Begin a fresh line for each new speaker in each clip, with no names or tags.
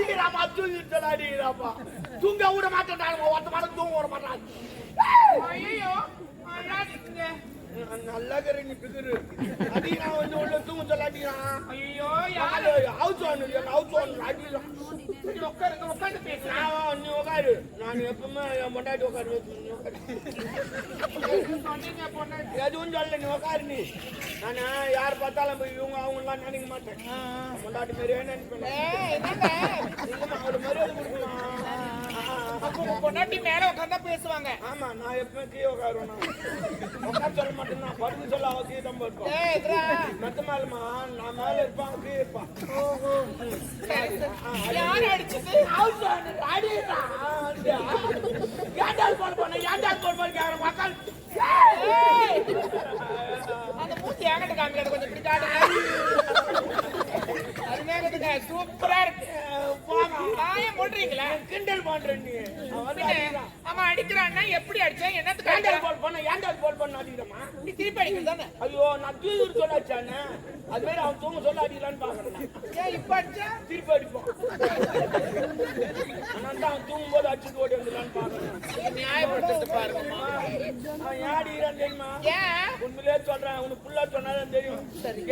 அடிக்கிறாமா தூங்கிட்டு அடிக்கிறாப்பா தூங்க விட மாட்டேன் ஒருத்த மாட்டேன் தூங்க விட மாட்டான்
ஐயோ
நல்லா கரு நீ பிகரு அடிக்கிறா வந்து உள்ள தூங்க சொல்ல அடிக்கிறான்
ஐயோ யாரு
ஹவுஸ் ஓனர் அடிக்கிறான்
உட்காந்து பேசுறேன்
நீ உட்காரு நான் எப்பவுமே என் பொண்டாட்டி உட்காரு எதுவும் சொல்ல நீ உட்காரு நீ நானு யார் பார்த்தாலும் போய் இவங்க அவங்களாம் நினைக்க மாட்டேன் பொண்டாட்டி மாதிரியே நினைப்பேன் ஒரு மரியாதை கொடுக்கணும்
பொண்டாட்டி மேல உட்காந்தா பேசுவாங்க
ஆமா நான் எப்பவுமே கீழே உட்காருவேன் உட்கார சொல்ல மாட்டேன் நான் படுக்க சொல்ல அவ கீழே தான் இருப்பான் மெத்த மேலமா நான் மேல இருப்பான் கீழே இருப்பான்
யாரு அடிச்சது
ஏண்டால் போன் பண்ண மக்கள்
அந்த மூச்சு ஏகட்ட காமிக்காது கொஞ்சம் பிடிக்காது அருமையாக சூப்பரா இருக்கு பாயம் போடுறீங்களா
கிண்டல் பண்ற நீ
ஆமா அடிக்கிறான்னா எப்படி அடிச்சேன் என்னத்துக்கு
ஏண்டால் போன் பண்ண ஏண்டால் போன் பண்ண அடிக்கிறமா
நீ திருப்பி அடிக்கிறது தானே
ஐயோ நான் தூங்கி சொல்ல அடிச்சானே அது மாதிரி அவன் தூங்க சொல்ல அடிக்கலான்னு பாக்குறேன்
ஏன் இப்ப அடிச்சா
திருப்பி அடிப்பான் ஆனால் அவன் தூங்கும் போது அடிச்சுட்டு ஓடி வந்துடலான்னு பாக்குறேன்
நியாயப்படுத்துறது பாருங்கம்மா
அவன் ஏன் அடிக்கிறான் தெரியுமா
ஏன்
உண்மையிலே சொல்றேன் உனக்கு புள்ளா சொன்னாதான் தெரியும்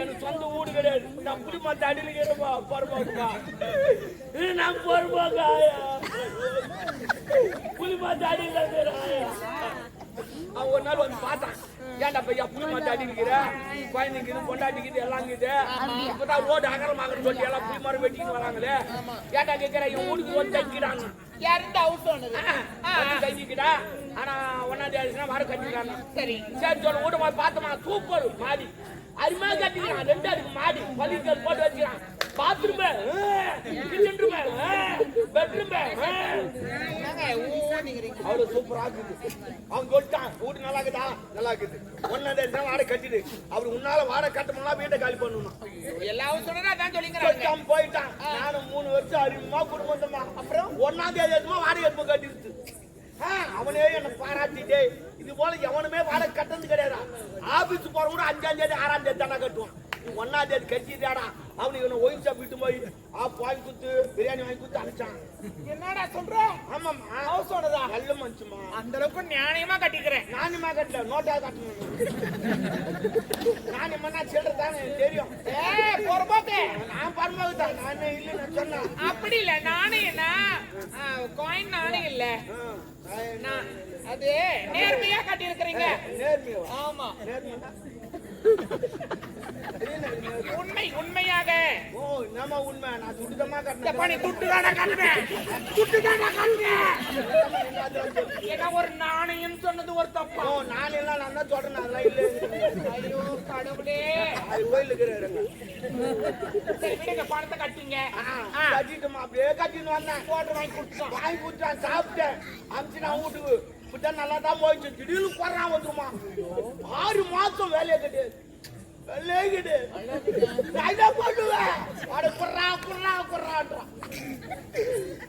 எனக்கு சொந்த வீடு கிடையாது நான் புளி மாத்த அடிக்கிறப்பா பொறுப்பாக்குப்பா நான் பொறுப்பாக்கா புளி மாத்த அடிக்கிறான் அவன் ஒரு நாள் வந்து பார்த்தான் ஏன்டா பையா புளி மாத்த அடிக்கிற குழந்தைங்க பொண்டாட்டிக்குது எல்லாம் இருக்குது இப்பதான் ரோடு அகரமாகன்னு சொல்லி எல்லாம் புளி மரம் வெட்டின்னு வராங்களே ஏன்டா கேட்கிற இவன் வீட்டுக்கு வந்து தைக்கிறாங்க
யாருந்த ஹவுஸ் ஓனர்
தைக்கிட்டா ஆனா ஒன்னாம் தேதினா வர கட்டிக்கிறாங்க
சரி
சரி சொல்ல வீட்டு போய் பார்த்தோமா சூப்பர் மாடி அருமையா கட்டிக்கிறான் 2 அடுக்கு மாடி பள்ளிக்கல் போட்டு வச்சுக்கிறான் பாத்ரூம் கிச்சன் பெட்ரூம் அவ்வளவு சூப்பரா இருக்குது அவன் சொல்லிட்டான் வீடு நல்லா இருக்குதா நல்லா இருக்குது 1ஆம் தேதி வாடகை கட்டிடு அவர் உன்னால வாடகை கட்டணும்னா வீட்டை காலி பண்ணணும்
எல்லாரும் சொன்னா அதான் சொல்லிக்கிறாங்க
போயிட்டான் நானும் 3 வருஷம் அறிமுகமா குடும்பமா அப்புறம் 1ஆம் தேதி வாடகை எடுப்பு கட்டிடுச்சு அவனே என்ன பாராட்டிட்டே இது போல எவனுமே வாடகை கட்டது கிடையாது ஆபீஸ் போறவங்க 5ஆம் தேதி 6ஆம் தேதி தானே கட்டுவான் 1ஆம் தேதி கட்டிட்டாடா அவனுக்கு இவனை ஒயின் ஷாப் விட்டு போய் வாங்கி கொடுத்து பிரியாணி வாங்கி கொடுத்து அனுப்பிச்சான்
என்னடா சொல்ற
ஆமாம்மா
ஹவுஸ் ஓனரா
நல்ல மனுஷமா
அந்த அளவுக்கு நியாயமா கட்டிக்கிறேன்
நானுமா கட்டல நோட்டா கட்டணும் நானுமா சில்லற தானே தெரியும்
பொறுப்பாக்கு
நான் பரமாவுக்கு தான் நானே இல்லைன்னு சொன்னேன்
அப்படி இல்ல நானே என்ன காயின் நானே இல்ல அது நேர்மையா கட்டி இருக்கிறீங்க
நேர்மையா
ஆமா
நேர்மையா
உண்மையாக
ஓ நம்ம உண்மை நான் துட்டுதமா கட்டணும்
பணி துட்டுதானே கட்டுறேன் ஏன்னா ஒரு நாணயம் சொன்னது ஒரு தப்பா
நான் எல்லாம் நான் தான் சொல்றேன் அதெல்லாம் இல்ல
ஐயோ கடவுளே
அது கோயிலுக்கு இருக்கிறாங்க
சரி விடுங்க பணத்தை கட்டிங்க
கட்டிட்டுமா அப்படியே கட்டின்னு வந்தேன்
போட்டு வாங்கி
கொடுத்தான் சாப்பிட்டேன் அமிச்சு நான் வீட்டுக்கு இப்பதான் நல்லா தான் போயிடுச்சு திடீர்னு குறான் வந்துருமா 6 மாசம் வேலையை கிடையாது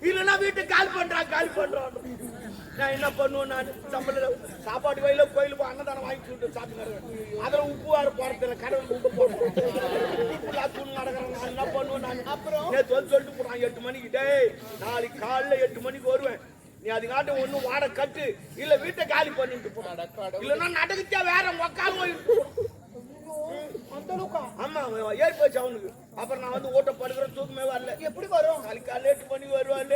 இல்லன்னா வீட்டு கால் பண்றான் நான் என்ன பண்ணுவேன் நான் சம்பளம் சாப்பாடு வயல கோயிலுக்கு அன்னதானம் வாங்கி சொல்லிட்டு சாப்பிட்டு அதுல உப்பு வார போறதில்ல கடவுள் உப்பு போடுறேன் தூள் நடக்கிறேன் நான் என்ன பண்ணுவேன் நான் அப்புறம் சொல்லிட்டு போறான் 8 மணிக்கு டேய் நாளைக்கு காலைல 8 மணிக்கு வருவேன் நீ அதுக்காட்ட ஒண்ணு வாட கட்டு இல்ல வீட்டை காலி பண்ணிட்டு போறாடா இல்லன்னா நடக்குச்சா வேற மொக்கால் போயிட்டு ஆமா ஏறி போச்சு அவனுக்கு அப்புறம் நான் வந்து ஓட்ட படுக்கிற தூக்கமே வரல எப்படி வரும் நாளைக்கு காலைல 8 மணிக்கு வருவாள்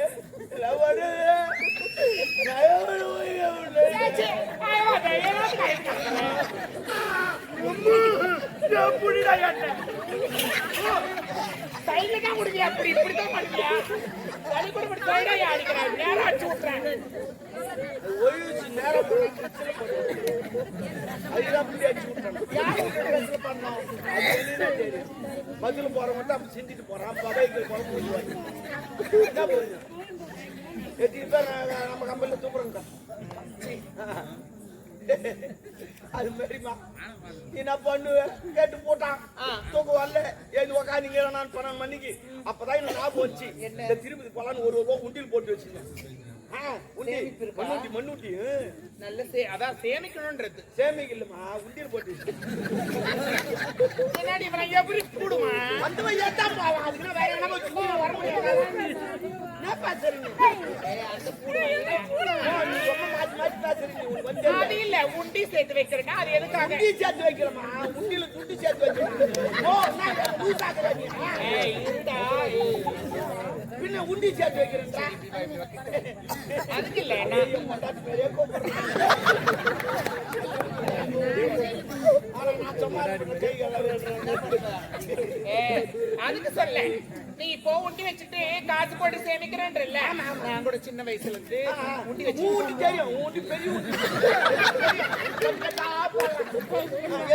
அப்படி இப்படிதான் பண்ணியா சளி கூட அடிக்கிறேன் நேரம் அடிச்சு விட்டுறேன்
நேரம் பதில் போற மட்டும் அப்படி செஞ்சுட்டு போறான் பகைக்கு எத்தனை பேர் நம்ம கம்பெனில தூக்குறோங்க அது மாதிரிமா என்ன பண்ணுவேன் கேட்டு போட்டான் தூக்க வரல ஏது உக்காந்தீங்க நான் 12 மணிக்கு அப்பதான் எனக்கு ஞாபகம் வச்சு இந்த திருப்பதி போலான்னு ஒரு ரூபா உண்டியில் போட்டு வச்சுங்க மண்ணூட்டி
நல்ல அதான் சேமிக்கணும்ன்றது
சேமிக்க இல்லமா உண்டியில் போட்டு
எப்படி கூடுமா
அந்த மாதிரி ஏத்தான் போவான் அதுக்குன்னா வேற என்ன வர முடியாது பேசுறீங்க
அந்த பூனை
நீ ரொம்ப மாத்தி பேசுறீங்க உனக்கு வந்து
அது இல்ல உண்டி சேர்த்து வைக்கிறேன்னா அது எதுக்காக
உண்டி சேர்த்து வைக்கிறமா உண்டியில துண்டி சேர்த்து வைக்கிறேன் ஓ நான் பூசாக்குற
இருடா
பின்ன உண்டி சேர்த்து வைக்கிறேன்டா
அதுக்கு இல்ல நான்
மட்டாத்து பேரே கூப்பிடுறேன் நான் சும்மா
அதுக்கு சொல்ல நீ இப்போ உண்டி வச்சுட்டு காசு போட்டு சேமிக்கிறேன்றல்ல நான் கூட சின்ன வயசுல இருந்து உண்டி வச்சு
ஊட்டி தெரியும் ஊட்டி பெரிய ஊட்டி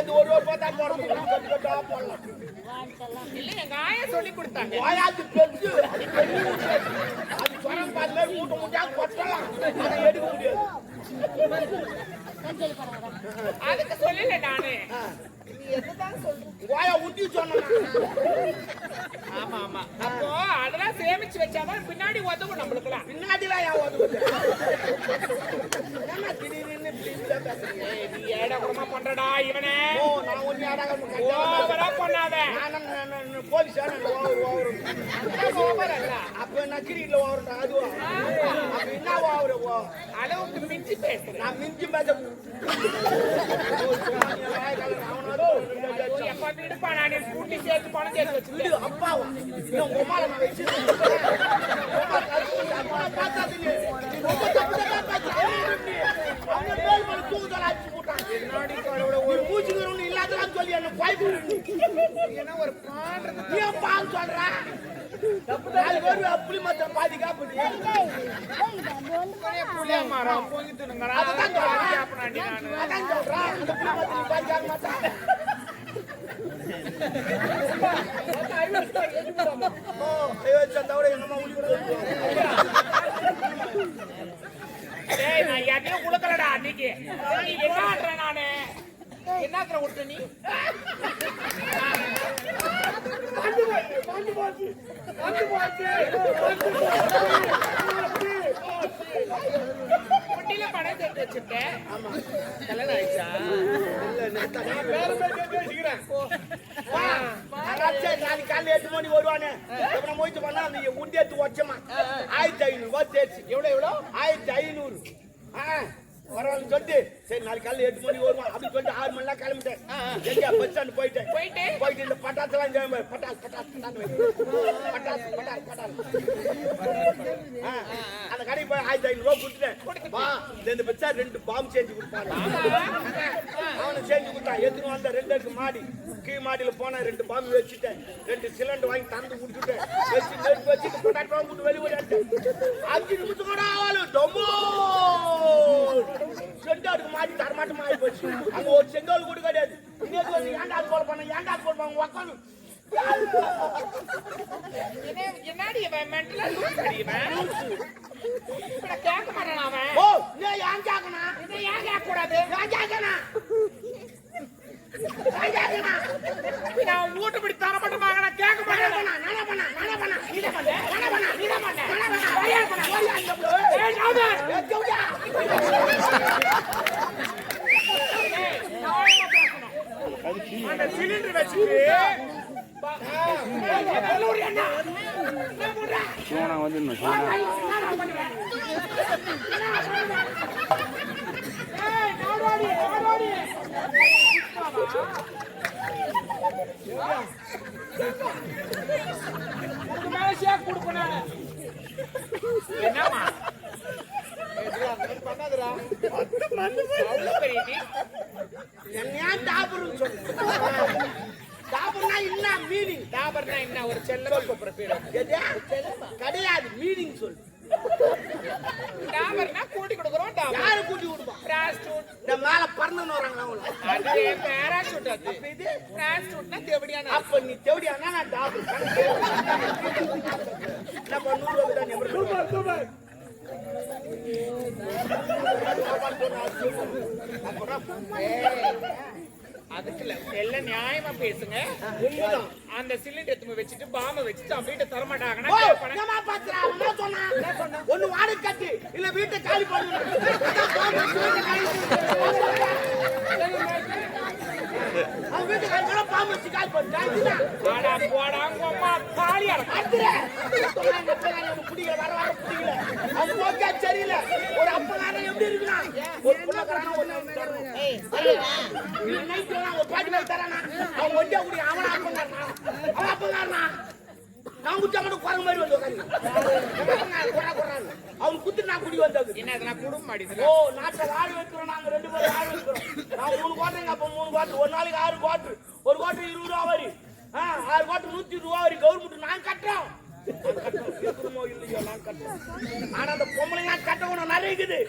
எது ஒரு ரூபா தான் போடலாம்
இல்ல எங்க ஆயா சொல்லி கொடுத்தாங்க
வாயாத்து பெருசு அது பெரிய ஊட்டி அது சொரம் பார்த்து மூட்டை மூட்டையா கொட்டலாம் அதை எடுக்க முடியாது
அதுக்கு சொல்லல நானு
வாயா ஊட்டி சொன்னா
ஆமா ஆமா அப்போ அதெல்லாம் சேமிச்சு வச்சாதான் பின்னாடி உதவும் நம்மளுக்குலாம்
பின்னாடிலாம் ஏன் உதவுது என்ன திடீர்னு இப்படிலாம் பேசுறீங்க
நீ ஏடா குடமா பண்றடா இவனே
ஓ நான் ஒண்ணு ஆடாக
ஓவரா பண்ணாத
நான் போலீஸா ஓவர்
ஓவர் அல்ல
அப்ப நான் கிரிக்கெட்ல ஓவர்டா அதுவா அப்ப என்ன ஓவர்
அளவுக்கு மிஞ்சி பேசுறேன்
நான் மிஞ்சி பேச
எப்ப விடுப்பா நான் கூட்டி சேர்த்து பணம் சேர்த்து வச்சுட்டு
அப்பாவா இன்னும் உமால நான் வச்சு ஒரு பூச்சிக்கிறவனு இல்லாததான் சொல்லி என்ன
ஏன்னா ஒரு பாடுறது
நீ பால் சொல்ற நாலு பேர் அப்படி மொத்தம் பாதி காப்பு
புளிய மரம் பொங்கிட்டுனுங்க
அதான் சொல்றேன்
அப்படி நானு
அதான் சொல்றேன் அந்த புளி மொத்தம் பாதி காக்க மாட்டான்
டேய் நான் யாரையும் குடுக்கலடா அன்னைக்கு நீ என்ன ஆட்ற நானு என்னக்கற விட்டு நீ குட்டில பணம் சேர்த்து வச்சிருக்கேன் கல்யாணம் ஆயிடுச்சா
நாளைக்கு காலையில் 8 மணி வருவானே முயற்சி பண்ணா அந்த உண்டி எடுத்து வச்சமா 1500 தேர்ச்சி எவ்வளோ 1500 பரவாயில்ல சொல்லிட்டு சரி நாளைக்கு காலையில் 8 மணி வருவான் அப்படின்னு சொல்லிட்டு 6 மணிலாம் கிளம்பிட்டேன் எங்கேயா பஸ் ஸ்டாண்ட் போயிட்டு இந்த பட்டாசெல்லாம் பட்டாசு அந்த கடைக்கு போய் 1500 கொடுத்துட்டேன் வா இந்த பச்சா 2 பாம்பு செஞ்சு கொடுப்பாங்க அவனை செஞ்சு கொடுத்தான் எத்தனை வந்த 2 அடுக்கு மாடி கீழ் மாடியில போன 2 பாம்பு வச்சுட்டேன் 2 சிலிண்டர் வாங்கி தந்து குடிச்சுட்டேன் வச்சுட்டு பட்டாட்டு வாங்கி வெளியே ஓடிட்டேன் 5 நிமிஷம் கூட ஆவாலும் டொம்போ செண்டாடுக்கு மாடி தரமாட்டமா ஆகி போச்சு அங்க ஒரு செங்கோல் கூட கிடையாது இன்னைக்கு வந்து ஏன்டா போல பண்ண ஏன்டா போல பண்ண உக்காந்து
என்னடி இவன் மென்டலா லூஸ் அடிவன் இப்ப கேட்க மாட்டான் அவன்
ஓ நீ ஏன் கேக்கணும்
இதை ஏன் கேட்க கூடாது
ஏன் கேக்கணும்
நான் வீட்டு படி தர மட்டும் நான் கேட்க மாட்டேன்
நானே பண்ண
அந்த சிலிண்டர் வச்சுட்டு என்னமா
என்ன டாபர்னு சொல்லு டாபர்னா என்ன மீனிங்
டாபர்னா என்ன ஒரு செல்ல கூப்பிடுற பேரு
கிடையாது மீனிங் சொல்லு
டாபர்னா கூட்டி கொடுக்குறோம் டாபர்
யாரு கூட்டி கொடுப்போம்
பிராஸ்டியூட்
இந்த மேல பறந்துன்னு வராங்களா அவங்க
அது பேராசூட் அது
இது
பிராஸ்டியூட்னா தேவடியான
அப்ப நீ தேவடியானா நான் டாபர் நம்ம 100 ரூபாய் தான் சூப்பர்
அதுக்கு இல்ல எல்லாம் நியாயமா பேசுங்க அந்த சிலிண்டர் எடுத்து வச்சுட்டு பாம்ப வச்சுட்டு அவன் வீட்டை தர மாட்டாங்கன்னா
ஒண்ணு வாடகை கட்டி இல்ல வீட்டை காலி பண்ணு அவன் வீட்டை காலி பண்ண பாம்பு வச்சு காலி பண்ணு
போடா உங்க அம்மா தாலியா
பிடிக்க வர ஒரு பாட்டி மாதிரி தரானா அவன் ஒண்டியா குடி அவன் அப்பங்காரனா நான் குச்சா மட்டும் குரங்கு மாதிரி வந்து அவன் குத்து நான் குடி வந்தது
என்ன குடும்பம் அடிச்சு
ஓ நாட்டை வாழ வைக்கிறோம் நாங்க 2 பேரும் வாழ வைக்கிறோம் நான் 3 கோட்டைங்க அப்ப 3 கோட்டு ஒரு நாளைக்கு 6 கோட்டு ஒரு கோட்டு 20 ரூபா வரி 6 கோட்டு 120 ரூபா வரி கவர்மெண்ட் நான் கட்டுறோம் இல்லையோ நான் கட்டுறோம் ஆனா அந்த பொம்பளைங்க கட்டணும் நிறைய இருக்குது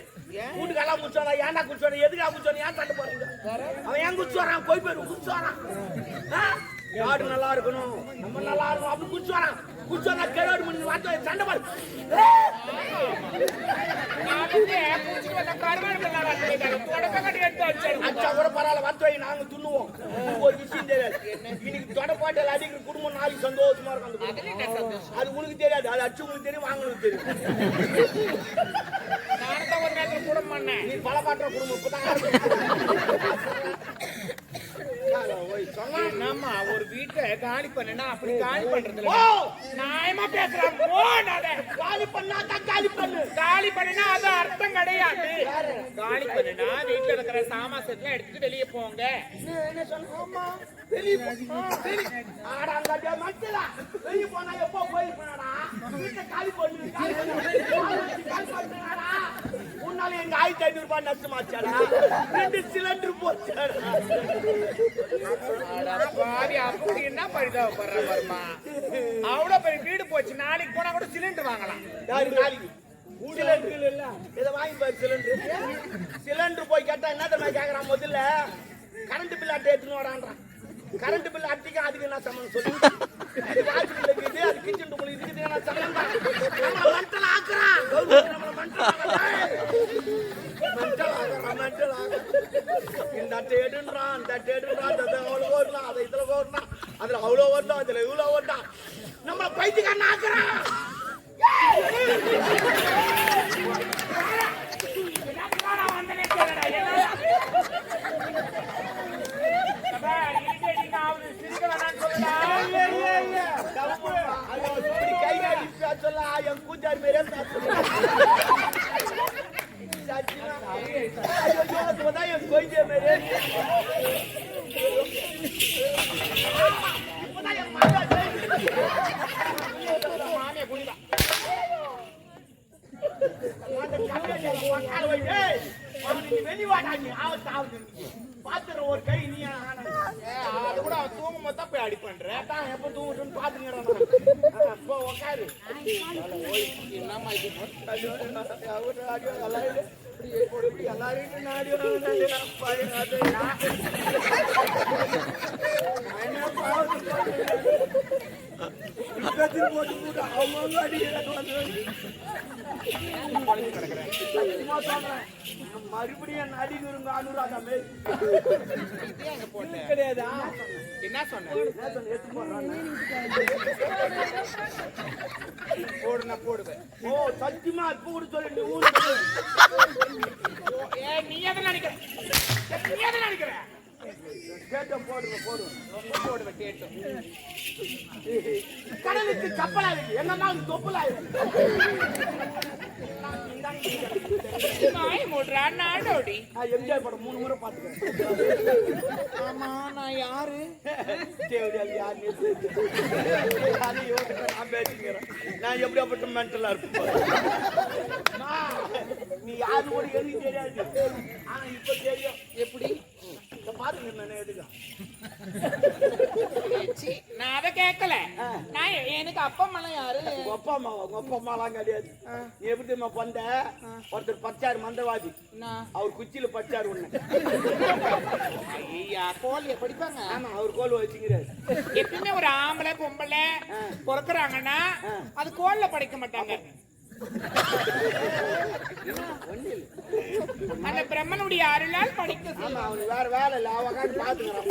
வீட்டுக்கெல்லாம் குடிச்சோனா ஏன்டா குடிச்சோனா எதுக்கா குடிச்சோனா ஏன் கட்ட போறீங்க அவன் ஏன் குடிச்சு வரான் போய் போயிரு குடிச்சு வரான் யாரு நல்லா இருக்கணும் நம்ம நல்லா இருக்கணும் அப்படி குடிச்சு வரான் குடிச்சோனா கேடு பண்ணி வார்த்தை சண்டை பாரு அச்சா கூட பரவாயில்ல வார்த்தை நாங்க துண்ணுவோம் ஒரு விஷயம் தெரியாது இன்னைக்கு தொடப்பாட்டில் அடிக்கிற குடும்பம் நாளைக்கு சந்தோஷமா இருக்கும் அது உனக்கு தெரியாது அது அச்சு உங்களுக்கு தெரியும் வாங்க தெரியும்
ஒரு நேரத்தில் குடும்பம்
நீ பல பாட்டுற குடும்பம் இப்பதான்
நம்ம ஒரு வீட்டை காலி பண்ணா அப்படி காலி பண்றது நியாயமா பேசுறான்
காலி பண்ணாதான் காலி பண்ணு
காலி பண்ணா அது அர்த்தம் கிடையாது காலி பண்ணுனா வீட்டுல இருக்கிற சாமாசத்துல எடுத்துட்டு வெளியே போங்க
என்ன சொன்னா வெளியே போனா எப்போ போயிருப்பா வீட்டை காலி பண்ணு உன்னால எங்க 1500 ரூபாய் நஷ்டமாச்சாடா 2 சிலிண்டர் போச்சாடா
அப்படி என்ன பரிதாபப்படுற வருமா அவ்வளவு பெரிய வீடு போச்சு நாளைக்கு போனா கூட சிலிண்டர் வாங்கலாம்
நாளைக்கு சிலிண்டர் இல்ல இதை வாங்கி பாரு சிலிண்டர் போய் கேட்டா என்ன தெரியுமா கேக்குறான் முதல்ல கரண்ட் பில் அட்டை எடுத்துன்னு வரான்றான் கரண்ட் பில் அட்டைக்கு அதுக்கு என்ன சம்பந்தம் சொல்லு அது வாட்ச் பில் இருக்குது அது கிச்சன் ரூம்ல இருக்குது என்ன சம்பந்தம் நம்மள மண்டல ஆக்குறான் நம்மள மண்டல ஆக்குறான் இந்த அட்டை எடுன்றான் அந்த அட்டை எடுன்றான் அந்த அவ்வளோ வரலாம் அதை இதுல வரலாம் அதுல அவ்வளோ வரலாம் அதுல இவ்வளோ வரலாம் நம்மள பைத்தியக்காரன் ஆக்குறான் கூச்சாரி மேலே கொஞ்சம் மேலே பாத்துற ஒரு கை நீ அது கூட அவன் தூங்கும் போது தான் போய் அடி பண்ற எப்ப தூங்கட்டுன்னு பாத்துங்கிறான் அப்போ உக்காரு என்னமா இது எல்லாரும் நாடி போட்டு அவங்க மறுபடியும் நடிகருங்க அனுராதா கிடையாது
என்ன சொன்ன போடுவேன்
ஓ சத்தியமா இப்ப கூட சொல்லு
நீ எதை நினைக்கிற நீ எதை நினைக்கிற
கேட்டும் போடுவேன்
கேட்டும்
கடலுக்கு கப்பலா இருக்கு என்னன்னா தொப்பலா இருக்கு எம்ஜிஆர் படம் 3 முறை பாத்துக்கிறேன்
ஆமா நான் யாரு
நான் எப்படியாப்பட்ட மென்டலா இருப்பேன் நீ யாரு கூட எதுவும் தெரியாது ஆனா இப்ப தெரியும்
எப்படி
பாருங்க நான் எதுக்கு
நான் அதை கேட்கல நான் எனக்கு அப்பா அம்மா யாரு
உங்க அப்பா அம்மாலாம் கிடையாது நீ எப்படி தெரியுமா பண்ட ஒருத்தர் பச்சாரு மந்திரவாதி அவர் குச்சியில பச்சாரு ஒண்ணு
ஐயா கோழிய படிப்பாங்க
ஆமா அவர் கோல் வச்சுக்கிறாரு
எப்பவுமே ஒரு ஆம்பளை பொம்பளை பிறக்குறாங்கன்னா அது கோல்ல படிக்க மாட்டாங்க அந்த பிரம்மனுடைய அருளால் படிக்க
வேற வேலை இல்ல அவன் பாத்துக்கிறான்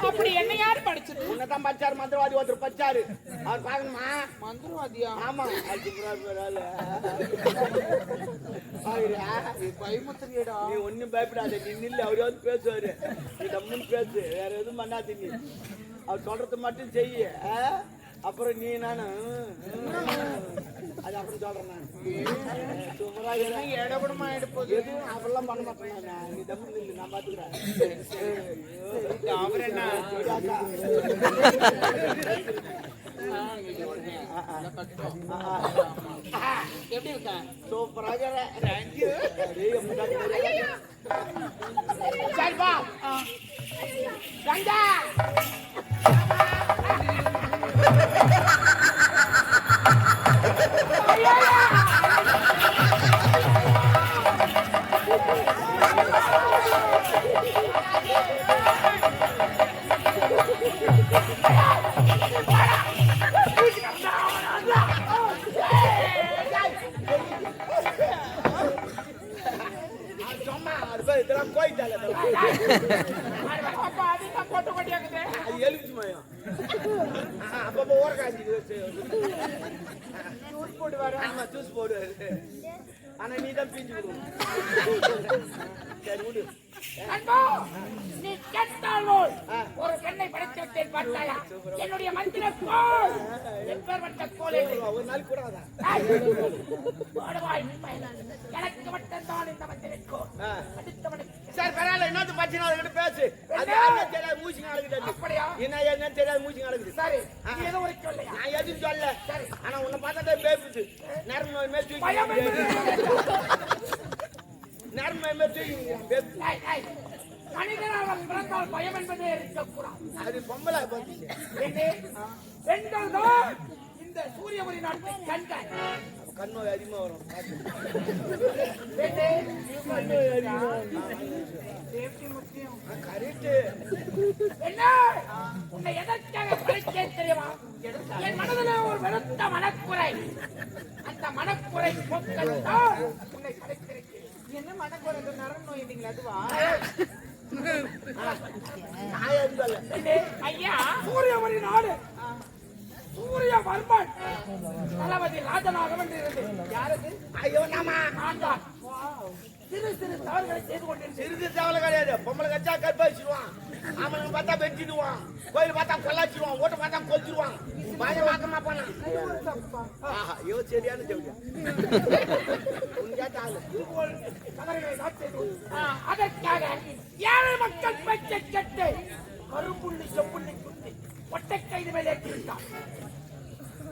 அப்படி என்ன யாரு படிச்சது
உன்னதான் பச்சாரு மந்திரவாதி ஒருத்தர் பச்சாரு அவர் பாக்கணுமா
மந்திரவாதியா
ஆமா
பயமுத்திரியடா
நீ ஒன்னும் பயப்படாத நீ நில்லு அவரே வந்து பேசுவாரு நீ தம்முன்னு பேசு வேற எதுவும் பண்ணாது நீ அவர் சொல்றது மட்டும் செய்ய அப்புறம் நீ நானு அது அப்புறம் சொல்றேன் நான் சுமரா
இடப்படமா எடுப்போது
எதுவும் அப்படிலாம் பண்ண மாட்டேன் நான். நீ தம்பி நில்லு, நான் பாத்துக்கிறேன்.
அவர் என்ன எப்படி இருக்கேன்
சூப்பராக
தேங்க்யூ
சரிப்பா கங்கா இதெல்லாம் கோயிட்டால
அப்ப அதுதான் போட்டு கொட்டியாக்குது
அது எலுமிச்சு மயம் அப்பப்போ ஓர காய்ச்சி
ஜூஸ் போட்டு வர
ஆமா ஜூஸ் போடுவாரு ஆனா நீ தான் பீஞ்சு விடுவோம் சரி விடு
அன்போ, நீ கெட்டாளோள். ஒரு பெண்ணை படைத்து விட்டேன் பார்த்தாயா? என்னுடைய மந்திர கோல் எப்பேற்பட்ட கோல் இது?
ஒரு நாள் கூட அதான்
போடுவாய். எனக்கு மட்டும்தான் இந்த மந்திர கோல். அடுத்தவனுக்கு
சரி பரவாயில்ல இன்னொரு பச்சை நாள் பேசு அது யாருன்னு தெரியாது மூச்சு நாளுக்கு
அப்படியா?
என்ன தெரியாது மூச்சு நாளுக்கு
சரி, நீ ஏதோ ஒரு சொல்லையா?
நான் எதுவும் சொல்ல ஆனா உன்னை பார்த்தா பேசுது நரம்பு மேல் தூக்கி
பயம் என்பது
நரம்பு மேல் தூக்கி பேசு
ஏய், ஏய், மனிதனாக பிறந்தால் பயம் என்பதே இருக்கக்கூடாது.
அது பொம்பளை பார்த்துச்சு
ஏண்டே, பெண்கள் தான் இந்த சூரியபுரி நாட்டு கண்கள்.
கண்ணோய் அதிகமா வரும்
ஏண்டே,
கரெக்ட்
என்ன? உன்னை எதற்காக படைத்தேன் தெரியுமா? என் மனதில் ஒரு வெளுத்த மனக்குறை. அந்த மனக்குறை போக்கத்தான் உன்னை படைத்திருக்கிறேன்.
என்ன மனக்குறை நரம்பு நோய் இல்லைங்களா அதுவா
நான் எதுவும் சொல்ல
ஏண்டே, ஐயா, சூரியபுரி நாடு சூரியவர்மன் தளபதி ராஜனாக இருந்தது. யாருக்கு?
ஐயோ நாமா
நான் தான். சிறு சிறு தவறுகளை செய்து கொண்டிருந்தேன்.
சிறிது தவளை கிடையாது பொம்பளை கச்சா கற்பாச்சிடுவான் ஆமனுக்கு பார்த்தா வெட்டிடுவான் கோயில் பார்த்தா கொல்லாச்சிடுவான் ஓட்ட பார்த்தா கொல்ச்சிடுவான் பயம் வாக்கமா போனான் ஆஹா ஐயோ சரியான ஜவுளியா உன் கேட்ட ஆளு
தவறுகளை நான் செய்து கொண்டேன். அதற்காக ஏழை மக்கள் பேச்சை கேட்டு கருப்புள்ளி செப்புள்ளி குத்தி ஒட்டை கைது மேலே ஏற்றிவிட்டான்.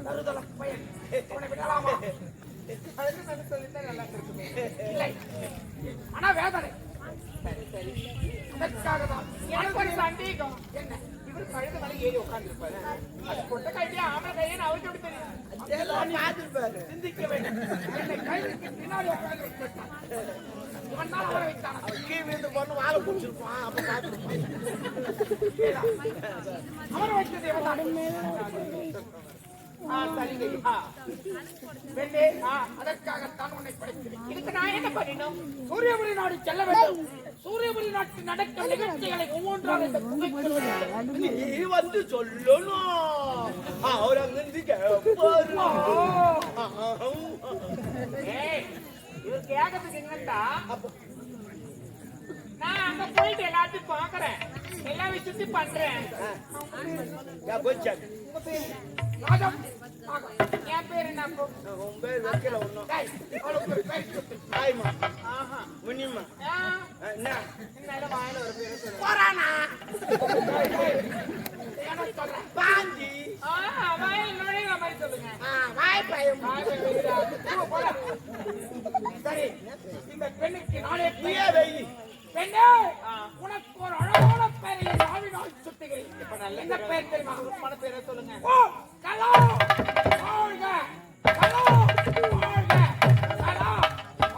தருதல பயன் அவனை விடலாமா?
சொல்லித்தான் நல்லா இருக்குமே
இல்லை, மனவேதனை. அதற்காக தான்
எனக்கு ஒரு சந்தேகம்
என்ன
இவர் கழுத மேல ஏறி உட்கார்ந்துருப்பாரு அது கொட்ட கையில ஆம்பளை கையின்னு அவருக்கு எப்படி தெரியும்
அதெல்லாம் பார்த்துருப்பாரு
சிந்திக்க வேண்டும். என்னை கைதுக்கு பின்னாடி உட்கார்ந்து வைத்தான். இவன் தான் அவரை வைத்தான்.
கீ வீட்டு பொண்ணு வாழை பிடிச்சிருப்பான் அப்ப பார்த்துருப்பான்
அவரை வைத்தது இவன் தான்.
சரிங்க
பெண்ணே, அதற்காகத்தான் உன்னை படைக்கிறேன்.
இதுக்கு நான் என்ன பண்ணணும்
சூரியபுரி நாடு செல்ல வேண்டும். சூரியபுரி நாட்டில் நடக்கும் நிகழ்ச்சிகளை ஒவ்வொன்றாக இந்த குகைக்குள் வைக்கிறேன்.
நீ வந்து சொல்லணும் அவர் அங்கிருந்து கேட்பாரு
ஏய் இவர் கேட்கறதுக்கு என்னண்டா நான் அங்க போயிட்டு எல்லாத்தையும் பாக்குறேன் எல்லா விஷயத்தையும் பண்றேன்
கொஞ்சம்
ராஜம்,
என் பேர் என்ன அப்போ?
உன் பேர் வைக்கல ஒன்றும்
டேய், அவளுக்கு ஒரு பேர் சொல்லு.
ஆய்மா
ஆஹா
முனிமா
ஆ,
என்ன
என்ன வாயில ஒரு பேர் சொல்லு
போறானா
என்ன சொல்றேன்?
பாஞ்சி
வாயில் நுழைகிற மாதிரி சொல்லுங்க
வாய்ப்பாயம்
வாயில வைக்கிறா. போடா.
சரி, இந்த பெண்ணுக்கு நாளே
நீயே வெயி
பெண்ணே, உனக்கு ஒரு அழகான பெயரை நாவினால் சுட்டுகிறேன்.
இப்ப நல்ல
என்ன பெயர் தெரியுமா?
மன பேரை சொல்லுங்க
ஓ, கலா, வாழ்க, கலா, வாழ்க, கலா,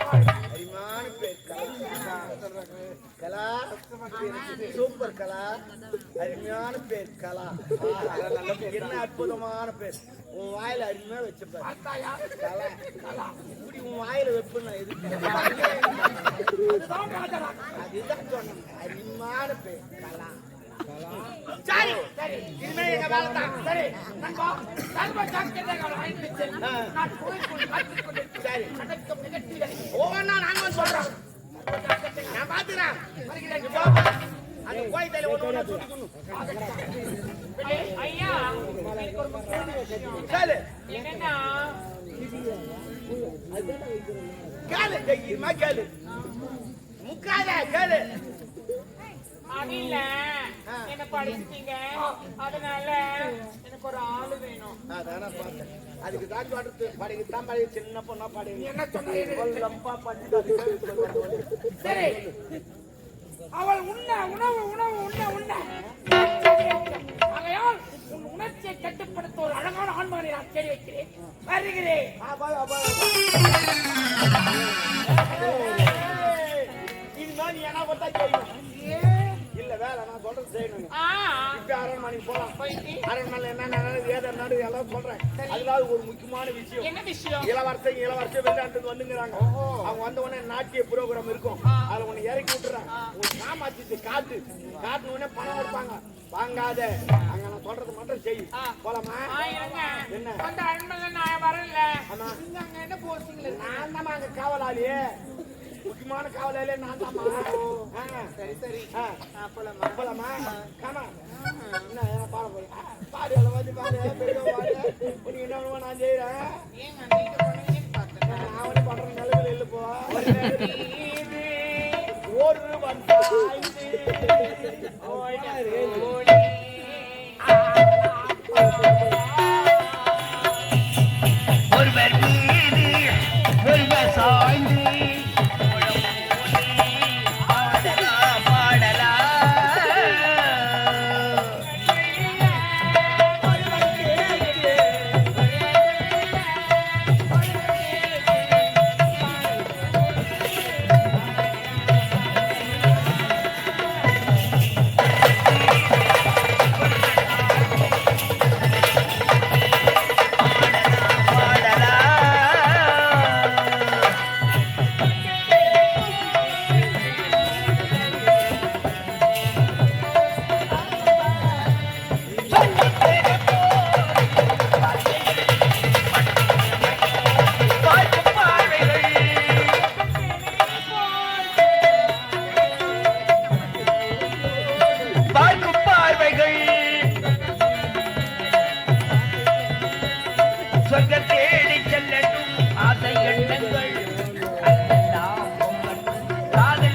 வாழ்க.
அரிமான பேர் கலா சூப்பர் கலா அருமையான பேர் கலா என்ன அற்புதமான பேர் உன் வாயில அருமையா வச்சுப்பாரு
பார்த்தாயா?
கலா
கலா.
இப்படி உன் வாயில வைப்பு நான் எதுக்கு
அதுதான் ராஜராஜ.
அதுதான் சொன்னேன் அருமையான பேர் கலா சரி
சரி,
இனிமே எங்க வேலை தான்
சரி, நண்பா, சர்வ ஜாக்கிரதையாக அழைத்து செல். நான் கோயிலுக்குள் காத்துக் கொண்டிருக்கிறேன்.
சரி
நடக்கும் நிகழ்ச்சிகளை
ஒவ்வொன்னா நாங்க சொல்றோம்
சர்வ ஜாக்கிரதையாக
நான் பாத்துக்கிறேன்
வருகிறேன்.
அந்த கோயில் ஒண்ணு ஒண்ணு சுட்டிக்கணும்
பெண்ணே,
ஐயா
எனக்கு ஒரு முக்கியமான விஷயம்.
கேளு
என்னன்னா
கேளு தைரியமா கேளு முக்காத கேளு
அது இல்ல என்ன படிச்சிட்டீங்க அதனால எனக்கு ஒரு ஆளு வேணும்.
அதான பார்த்தேன் அதுக்கு தான் சொல்றது படிக்கத்தான் படி சின்ன பொண்ணா படி
என்ன சொன்னீங்க?
லம்பா பண்ணிட்டு
சரி, அவள் உண்ண உணவு உணவு உண்ண உண்ண ஆகையால் உன் உணர்ச்சியை கட்டுப்படுத்த ஒரு அழகான ஆண்மகனை நான் தேடி வைக்கிறேன். வருகிறேன்.
இதுதான் நீ என்ன பார்த்தா செய்யணும் இல்ல வேலை நான் சொல்றது செய்யணும். இப்ப அரண்மனைக்கு போலாம். அரண்மனை என்ன ஏதோ நடு எல்லாம் சொல்றேன். அதுல ஒரு முக்கியமான விஷயம்.
என்ன விஷயம்?
இளவரசன் வெளிநாட்டுக்கு வந்துங்கிறாங்க. அவங்க வந்த உடனே நாட்டிய புரோகிராம் இருக்கும். அதுல உன்னை இறக்கி விட்டுறாங்க. உன் காமாட்சி காட்டுன உடனே பணம் கொடுப்பாங்க. வாங்காத அங்க நான் சொல்றது மட்டும் செய். போலாமா? என்ன
அந்த அரண்மனை நான் வரல.
ஆமா
அங்க என்ன போஸ்டிங்ல
நான் தான் அங்க காவலாளியே முக்கியமான காவலாளியே நான் தான்.
சரி சரி போலாமா?
போலாமா? காமா என்ன என்ன பாட போறேன் பாடு அளவாதி பாடு பெரிய பாடு உனக்கு என்ன வேணுமோ நான் செய்யறேன்.
ஏங்க நீங்க பண்ணுவீங்கன்னு பார்த்தேன்.
நான் அவனே பண்ற நிலைமையில இல்ல போ. ஒரு வந்தாய்ந்து
ஒருவர் மீது ஒருவர் சாய்ந்து பாடலா சொர்க்க தேடி செல்லட்டும் ஆசை எண்ணங்கள் காதல்